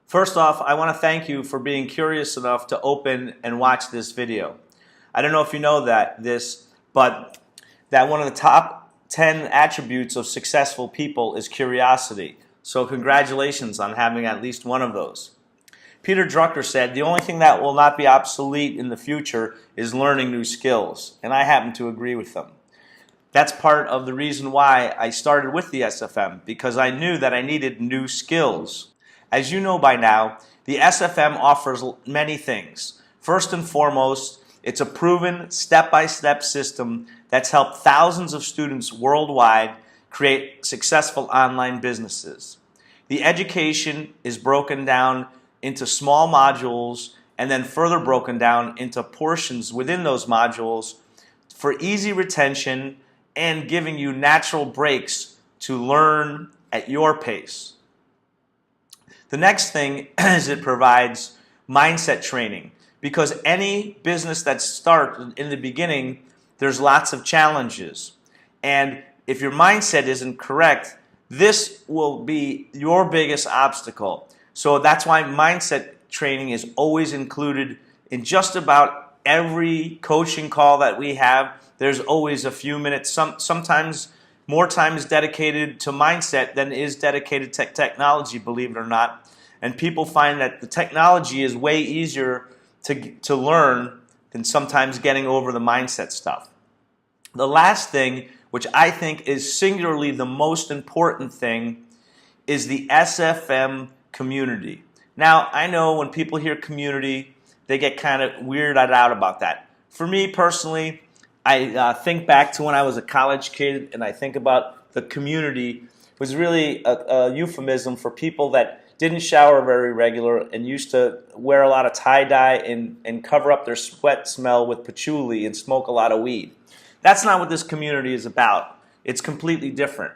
First off, I want to thank you for being curious enough to open and watch this video. I don't know if you know but that one of the top 10 attributes of successful people is curiosity. So congratulations on having at least one of those. Peter Drucker said, the only thing that will not be obsolete in the future is learning new skills. And I happen to agree with them. That's part of the reason why I started with the SFM, because I knew that I needed new skills. As you know by now, the SFM offers many things. First and foremost, it's a proven step-by-step system that's helped thousands of students worldwide create successful online businesses. The education is broken down into small modules and then further broken down into portions within those modules for easy retention and giving you natural breaks to learn at your pace. The next thing is it provides mindset training, because any business that starts in the beginning, there's lots of challenges. And if your mindset isn't correct, this will be your biggest obstacle. So that's why mindset training is always included in just about every coaching call that we have. There's always a few minutes, sometimes more time is dedicated to mindset than is dedicated to technology, believe it or not. And people find that the technology is way easier to learn than sometimes getting over the mindset stuff. The last thing, which I think is singularly the most important thing, is the SFM community. Now, I know when people hear community, they get kind of weirded out about that. For me personally, I think back to when I was a college kid, and I think about the community was really a euphemism for people that didn't shower very regular and used to wear a lot of tie-dye and cover up their sweat smell with patchouli and smoke a lot of weed. That's not what this community is about. It's completely different.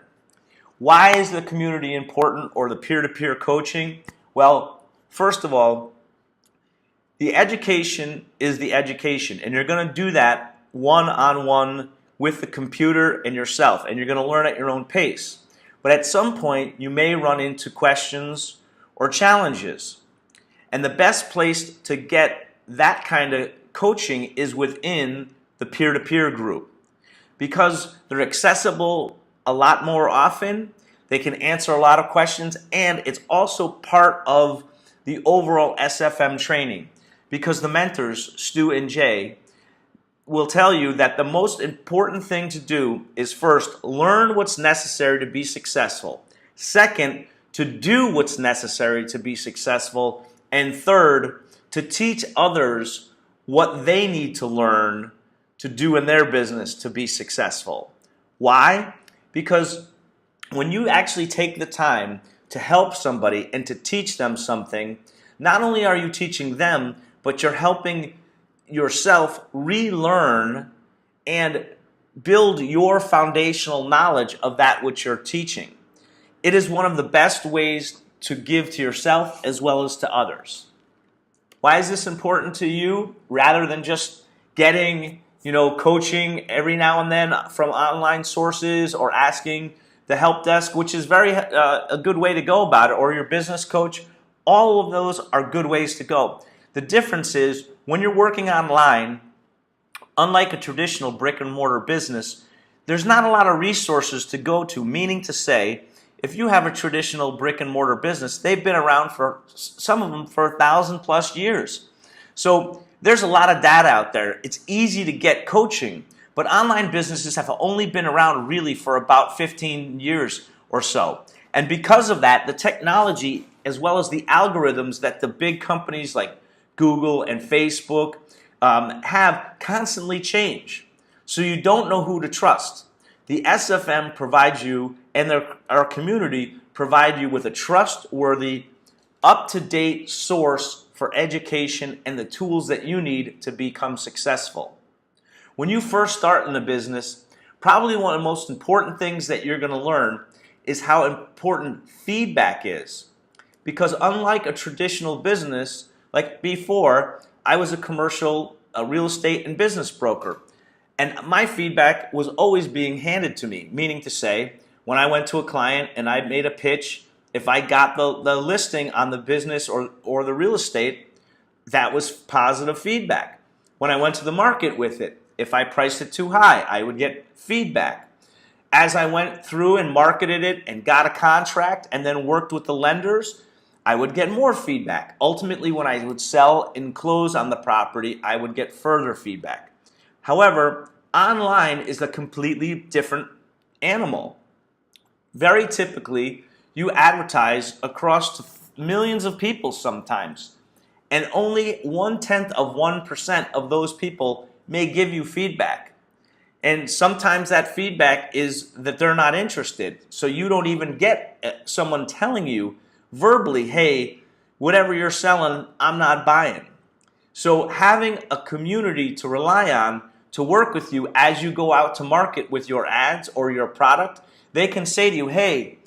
Why is the community important, or the peer-to-peer coaching? Well, first of all, the education is the education, and you're going to do that one-on-one with the computer and yourself, and you're going to learn at your own pace. But at some point, you may run into questions or challenges. And the best place to get that kind of coaching is within the peer-to-peer group, because they're accessible a lot more often, they can answer a lot of questions, and it's also part of the overall SFM training, because the mentors, Stu and Jay, will tell you that the most important thing to do is first, learn what's necessary to be successful. Second, to do what's necessary to be successful. And third, to teach others what they need to learn to do in their business to be successful. Why? Because when you actually take the time to help somebody and to teach them something, not only are you teaching them, but you're helping yourself relearn and build your foundational knowledge of that which you're teaching. It is one of the best ways to give to yourself as well as to others. Why is this important to you, rather than just getting, coaching every now and then from online sources, or asking the help desk, which is a good way to go about it, or your business coach? All of those are good ways to go. The difference is, when you're working online, unlike a traditional brick and mortar business, there's not a lot of resources to go to, meaning to say, if you have a traditional brick and mortar business, they've been around for, some of them, for 1,000+ years. So there's a lot of data out there. It's easy to get coaching, but online businesses have only been around really for about 15 years or so. And because of that, the technology, as well as the algorithms that the big companies like Google and Facebook have, constantly change. So you don't know who to trust. The SFM provides you, and our community provide you with a trustworthy, up-to-date source for education and the tools that you need to become successful. When you first start in the business, probably one of the most important things that you're going to learn is how important feedback is. Because unlike a traditional business, like before, I was a real estate and business broker. And my feedback was always being handed to me, meaning to say, when I went to a client and I made a pitch, if I got the listing on the business or the real estate, that was positive feedback. When I went to the market with it, if I priced it too high, I would get feedback. As I went through and marketed it and got a contract and then worked with the lenders, I would get more feedback. Ultimately, when I would sell and close on the property, I would get further feedback. However, online is a completely different animal. Very typically, you advertise across millions of people sometimes, and only 0.1% of those people may give you feedback. And sometimes that feedback is that they're not interested. So you don't even get someone telling you verbally, hey, whatever you're selling, I'm not buying. So having a community to rely on to work with you as you go out to market with your ads or your product, they can say to you, hey,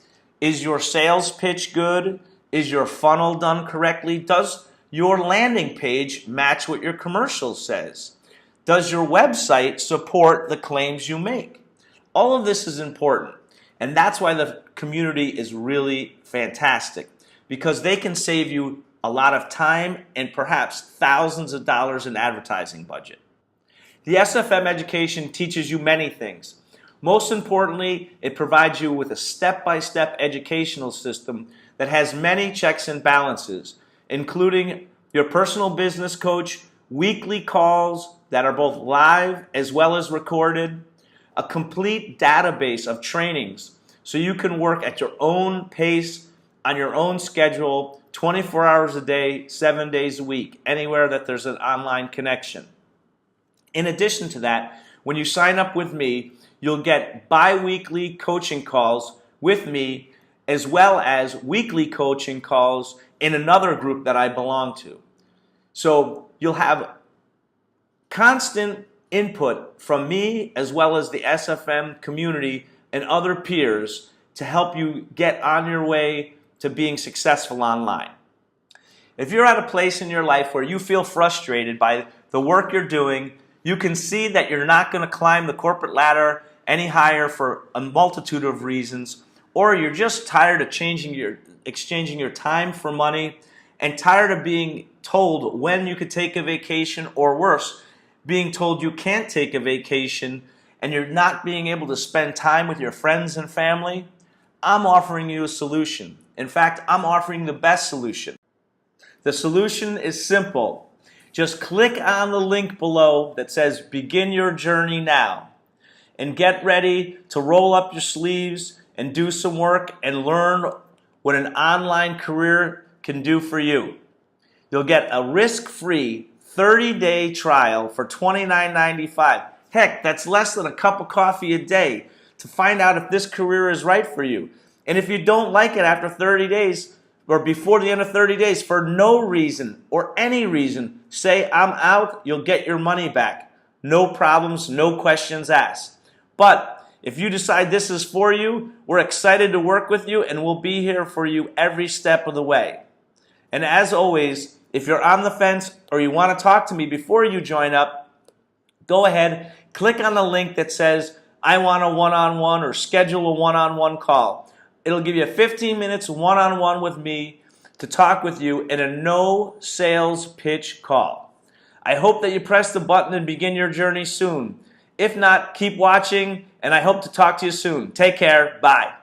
is your sales pitch good? Is your funnel done correctly? Does your landing page match what your commercial says? Does your website support the claims you make? All of this is important, and that's why the community is really fantastic, because they can save you a lot of time and perhaps thousands of dollars in advertising budget. The SFM education teaches you many things. Most importantly, it provides you with a step-by-step educational system that has many checks and balances, including your personal business coach, weekly calls that are both live as well as recorded, a complete database of trainings so you can work at your own pace, on your own schedule, 24 hours a day, 7 days a week, anywhere that there's an online connection. In addition to that, when you sign up with me, you'll get bi-weekly coaching calls with me, as well as weekly coaching calls in another group that I belong to. So you'll have constant input from me as well as the SFM community and other peers to help you get on your way to being successful online. If you're at a place in your life where you feel frustrated by the work you're doing, you can see that you're not going to climb the corporate ladder any higher for a multitude of reasons, or you're just tired of exchanging your time for money and tired of being told when you could take a vacation, or worse, being told you can't take a vacation and you're not being able to spend time with your friends and family, I'm offering you a solution. In fact, I'm offering the best solution. The solution is simple. Just click on the link below that says begin your journey now and get ready to roll up your sleeves and do some work and learn what an online career can do for you. You'll get a risk-free 30-day trial for $29.95. Heck, that's less than a cup of coffee a day to find out if this career is right for you. And if you don't like it after 30 days or before the end of 30 days for no reason or any reason, say I'm out, you'll get your money back. No problems, no questions asked. But if you decide this is for you, we're excited to work with you and we'll be here for you every step of the way. And as always, if you're on the fence or you want to talk to me before you join up, go ahead, click on the link that says I want a one-on-one or schedule a one-on-one call. It'll give you 15 minutes one-on-one with me to talk with you in a no sales pitch call. I hope that you press the button and begin your journey soon. If not, keep watching, and I hope to talk to you soon. Take care. Bye.